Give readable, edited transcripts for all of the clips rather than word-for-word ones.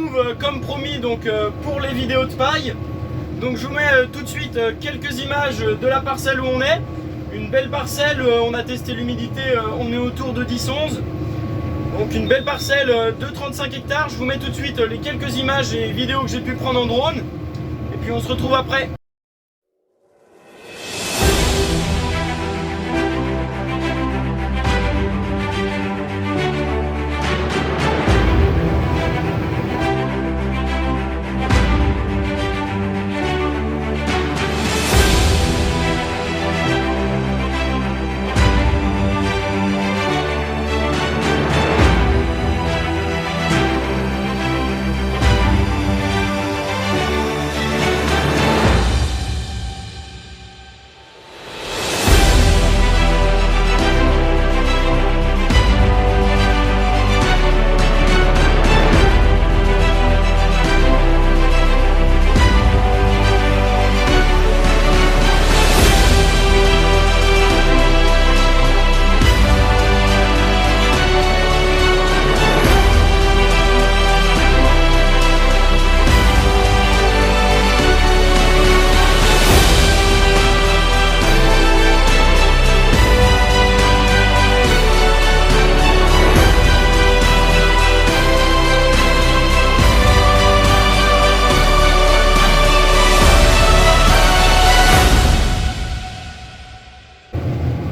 retrouve comme promis donc pour les vidéos de paille. Donc je vous mets tout de suite quelques images de la parcelle où on est. Une belle parcelle, on a testé l'humidité, on est autour de 10-11. Donc une belle parcelle de 35 hectares. Je vous mets tout de suite les quelques images et vidéos que j'ai pu prendre en drone. Et puis on se retrouve après.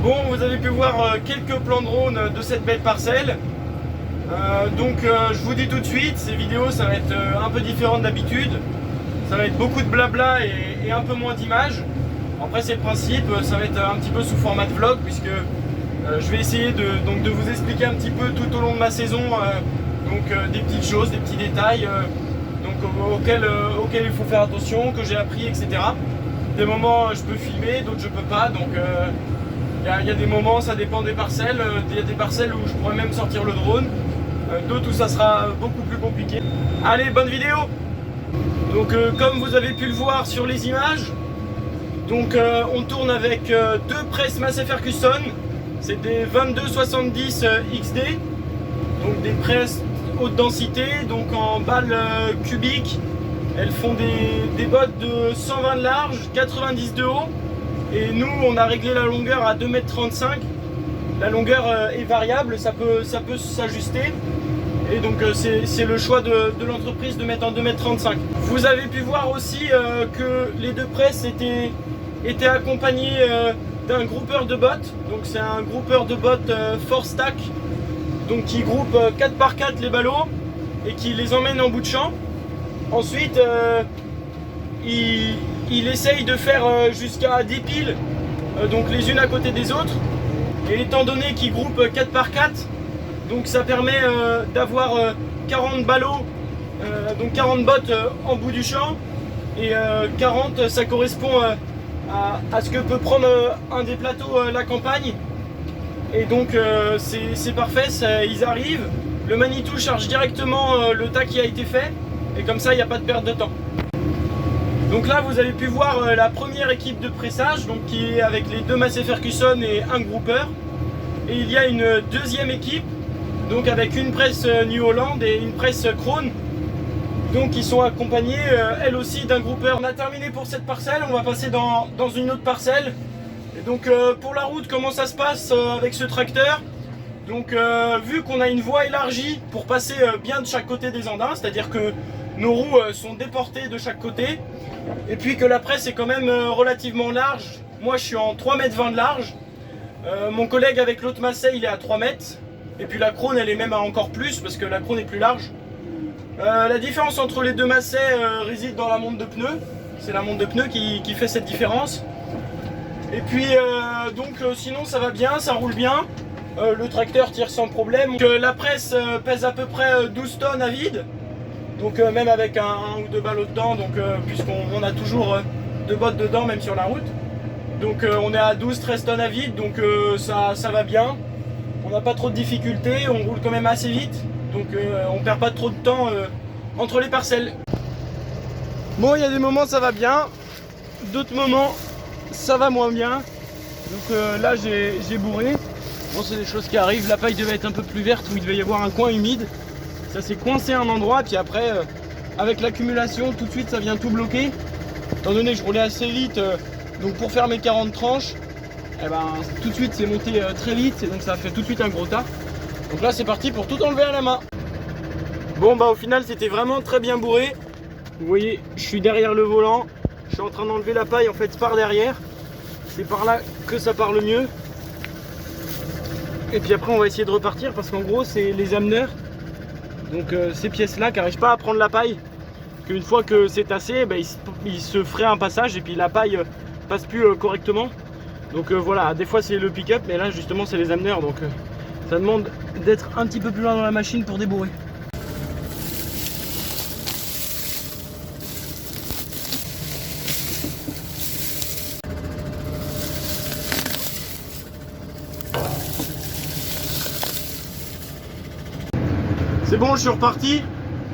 Bon, vous avez pu voir quelques plans de drone de cette belle parcelle. Je vous dis tout de suite, ces vidéos ça va être un peu différent d'habitude. Ça va être beaucoup de blabla et un peu moins d'images. Après c'est le principe, ça va être un petit peu sous format de vlog puisque je vais essayer de vous expliquer un petit peu tout au long de ma saison des petites choses, des petits détails auxquels il faut faire attention, que j'ai appris, etc. Des moments je peux filmer, d'autres je peux pas, donc il y a des moments, ça dépend des parcelles. Il y a des parcelles où je pourrais même sortir le drone, d'autres où ça sera beaucoup plus compliqué. Allez, bonne vidéo. Donc comme vous avez pu le voir sur les images, on tourne avec deux presses Massey Ferguson. C'est des 2270 XD, donc des presses haute densité, donc en balles cubiques. Elles font des bottes de 120 de large, 90 de haut. Et nous on a réglé la longueur à 2,35 m. La longueur est variable, ça peut s'ajuster. Et donc c'est le choix de l'entreprise de mettre en 2,35 m. Vous avez pu voir aussi que les deux presses étaient accompagnées d'un groupeur de bottes. Donc c'est un groupeur de bottes Force Stack, donc qui groupe 4x4 les ballots et qui les emmène en bout de champ. Ensuite il essaye de faire jusqu'à 10 piles, donc les unes à côté des autres. Et étant donné qu'il groupe 4x4, donc ça permet d'avoir 40 ballots, donc 40 bottes en bout du champ. Et 40, ça correspond à ce que peut prendre un des plateaux la campagne. Et donc c'est parfait, ils arrivent. Le Manitou charge directement le tas qui a été fait. Et comme ça, il n'y a pas de perte de temps. Donc là vous avez pu voir la première équipe de pressage, donc qui est avec les deux Massey Ferguson et un groupeur. Et il y a une deuxième équipe, donc avec une presse New Holland et une presse Krone, donc qui sont accompagnées elles aussi d'un groupeur. On a terminé pour cette parcelle, on va passer dans une autre parcelle. Et donc pour la route, comment ça se passe avec ce tracteur? Donc vu qu'on a une voie élargie pour passer bien de chaque côté des andins, c'est-à-dire que nos roues sont déportées de chaque côté, et puis que la presse est quand même relativement large. Moi je suis en 3,20 m de large, mon collègue avec l'autre Massey il est à 3 m, et puis la Krone elle est même à encore plus parce que la Krone est plus large. La différence entre les deux Massey réside dans la monte de pneus. C'est la monte de pneus qui fait cette différence. Et puis sinon ça va bien, ça roule bien. Le tracteur tire sans problème. La presse pèse à peu près 12 tonnes à vide. Donc même avec un ou deux ballots dedans, puisqu'on a toujours deux bottes dedans même sur la route. Donc on est à 12-13 tonnes à vide, donc ça va bien. On n'a pas trop de difficultés, on roule quand même assez vite. Donc on perd pas trop de temps entre les parcelles. Bon, il y a des moments ça va bien, d'autres moments ça va moins bien. Donc là j'ai bourré. Bon, c'est des choses qui arrivent. La paille devait être un peu plus verte, où il devait y avoir un coin humide. Ça s'est coincé à un endroit, puis après avec l'accumulation, tout de suite ça vient tout bloquer. Étant donné que je roulais assez vite, donc pour faire mes 40 tranches, eh ben, tout de suite c'est monté très vite et donc ça a fait tout de suite un gros tas. Donc là c'est parti pour tout enlever à la main. Bon bah au final c'était vraiment très bien bourré. Vous voyez, je suis derrière le volant, je suis en train d'enlever la paille en fait par derrière. C'est par là que ça part le mieux. Et puis après on va essayer de repartir parce qu'en gros c'est les ameneurs, donc ces pièces là qui n'arrivent pas à prendre la paille, qu'une fois que c'est tassé, ben, il se ferait un passage et puis la paille passe plus correctement. Donc voilà, des fois c'est le pick-up, mais là justement c'est les ameneurs, donc ça demande d'être un petit peu plus loin dans la machine pour débourrer. C'est bon, je suis reparti.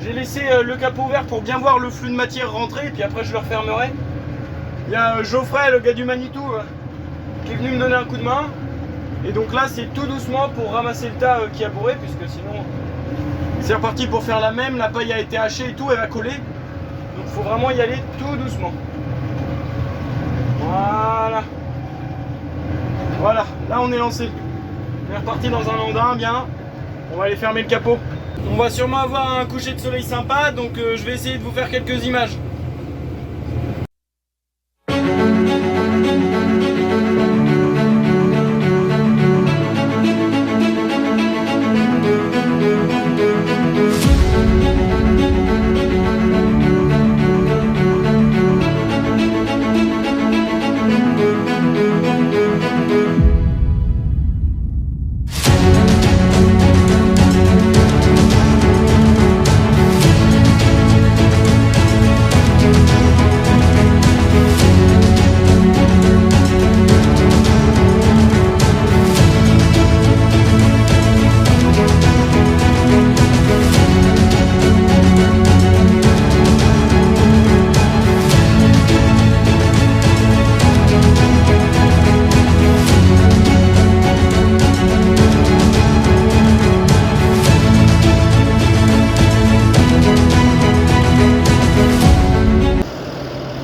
J'ai laissé le capot ouvert pour bien voir le flux de matière rentrer, et puis après je le refermerai. Il y a Geoffrey, le gars du Manitou, qui est venu me donner un coup de main. Et donc là, c'est tout doucement pour ramasser le tas qui a bourré, puisque sinon, c'est reparti pour faire la même. La paille a été hachée et tout, elle va coller. Donc il faut vraiment y aller tout doucement. Voilà. Voilà, là on est lancé. On est reparti dans un andin, bien. On va aller fermer le capot. On va sûrement avoir un coucher de soleil sympa, donc je vais essayer de vous faire quelques images.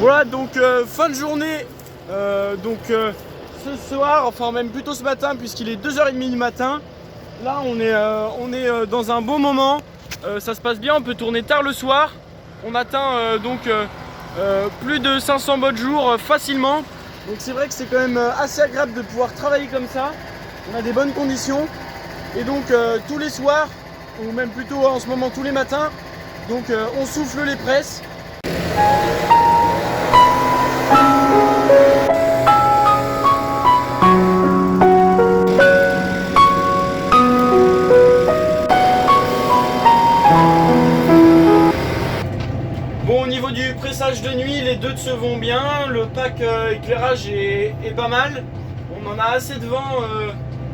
Voilà, donc fin de journée, ce soir, enfin même plutôt ce matin puisqu'il est 2h30 du matin. Là on est dans un beau moment, ça se passe bien, on peut tourner tard le soir. On atteint plus de 500 bottes jour facilement. Donc c'est vrai que c'est quand même assez agréable de pouvoir travailler comme ça. On a des bonnes conditions. Et donc tous les soirs, ou même plutôt en ce moment tous les matins, donc on souffle les presses. Bon, au niveau du pressage de nuit, les deux se vont bien. Le pack éclairage est pas mal. On en a assez de vent,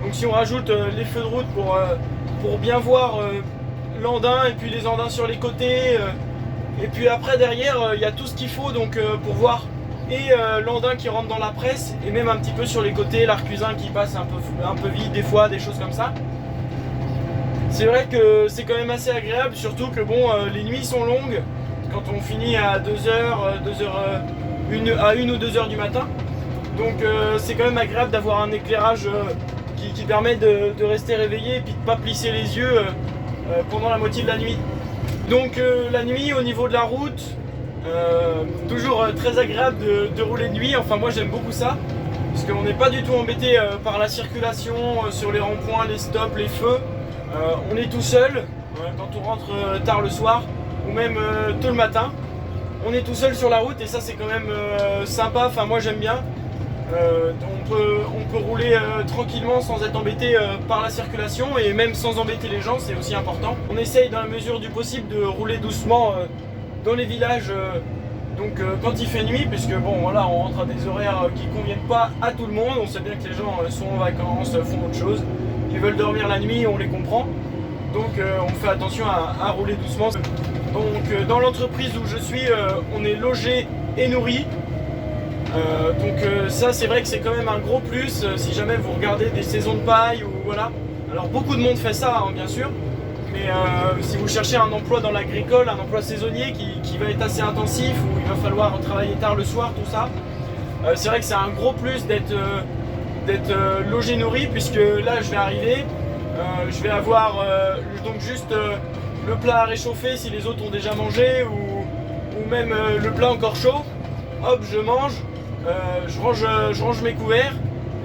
donc si on rajoute les feux de route pour bien voir l'andin et puis les andins sur les côtés. Et puis après derrière, il y a tout ce qu'il faut donc pour voir et l'andin qui rentre dans la presse et même un petit peu sur les côtés, l'arc-cuisin qui passe un peu vide des fois, des choses comme ça. C'est vrai que c'est quand même assez agréable, surtout que bon, les nuits sont longues. Quand on finit à 1 ou 2 heures du matin. Donc c'est quand même agréable d'avoir un éclairage qui permet de rester réveillé et puis de ne pas plisser les yeux pendant la moitié de la nuit. Donc la nuit au niveau de la route, toujours très agréable de rouler de nuit, enfin moi j'aime beaucoup ça. Parce qu'on n'est pas du tout embêté par la circulation, sur les ronds-points, les stops, les feux. On est tout seul quand on rentre tard le soir ou même tôt le matin. On est tout seul sur la route et ça c'est quand même sympa, enfin moi j'aime bien. On peut rouler tranquillement sans être embêté par la circulation et même sans embêter les gens, c'est aussi important. On essaye dans la mesure du possible de rouler doucement dans les villages quand il fait nuit, puisque bon voilà, on rentre à des horaires qui conviennent pas à tout le monde. On sait bien que les gens sont en vacances, font autre chose, ils veulent dormir la nuit, on les comprend. Donc on fait attention à rouler doucement. Donc dans l'entreprise où je suis, on est logé et nourri. Ça c'est vrai que c'est quand même un gros plus si jamais vous regardez des saisons de paille ou voilà. Alors beaucoup de monde fait ça hein, bien sûr, Mais si vous cherchez un emploi dans l'agricole, un emploi saisonnier qui va être assez intensif, où il va falloir travailler tard le soir, tout ça, c'est vrai que c'est un gros plus d'être logé nourri, puisque là je vais arriver, je vais avoir donc juste le plat à réchauffer si les autres ont déjà mangé, ou même le plat encore chaud. Hop, je mange, je range mes couverts,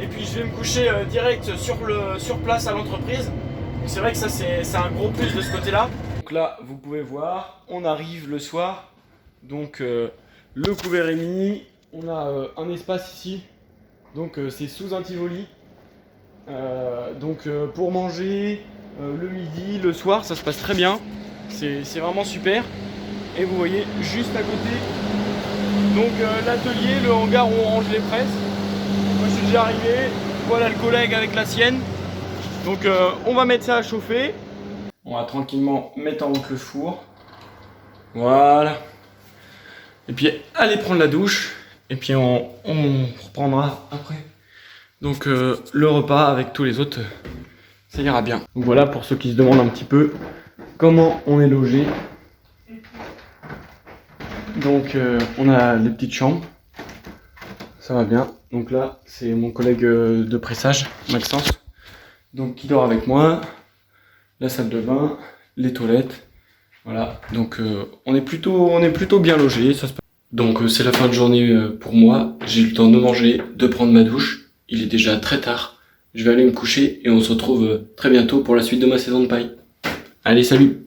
et puis je vais me coucher direct sur place à l'entreprise. C'est vrai que ça c'est un gros plus de ce côté-là. Donc là, vous pouvez voir, on arrive le soir, donc le couvert est mis, on a un espace ici, donc c'est sous un Tivoli. Donc pour manger le midi, le soir, ça se passe très bien, c'est vraiment super. Et vous voyez juste à côté, donc l'atelier, le hangar où on range les presses. Moi je suis déjà arrivé, voilà le collègue avec la sienne. Donc on va mettre ça à chauffer. On va tranquillement mettre en route le four. Voilà. Et puis aller prendre la douche. Et puis on reprendra après. Donc le repas avec tous les autres, ça ira bien. Donc voilà pour ceux qui se demandent un petit peu comment on est logé. Donc on a les petites chambres. Ça va bien. Donc là c'est mon collègue de pressage, Maxence. Donc qui dort avec moi, la salle de bain, les toilettes, voilà. Donc on est plutôt bien logé. Ça se passe. Donc c'est la fin de journée pour moi. J'ai eu le temps de manger, de prendre ma douche. Il est déjà très tard. Je vais aller me coucher et on se retrouve très bientôt pour la suite de ma saison de paille. Allez, salut!